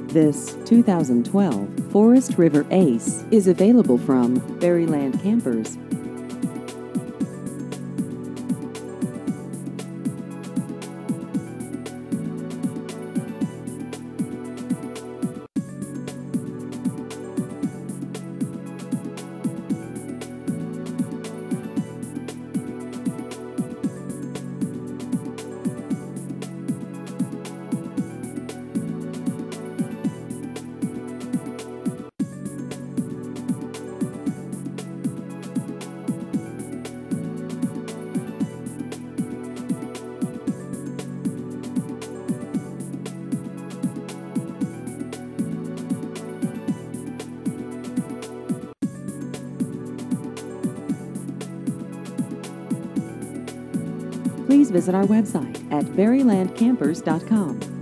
This 2012 Forest River Ace is available from Berryland Campers. Please visit our website at berrylandcampers.com.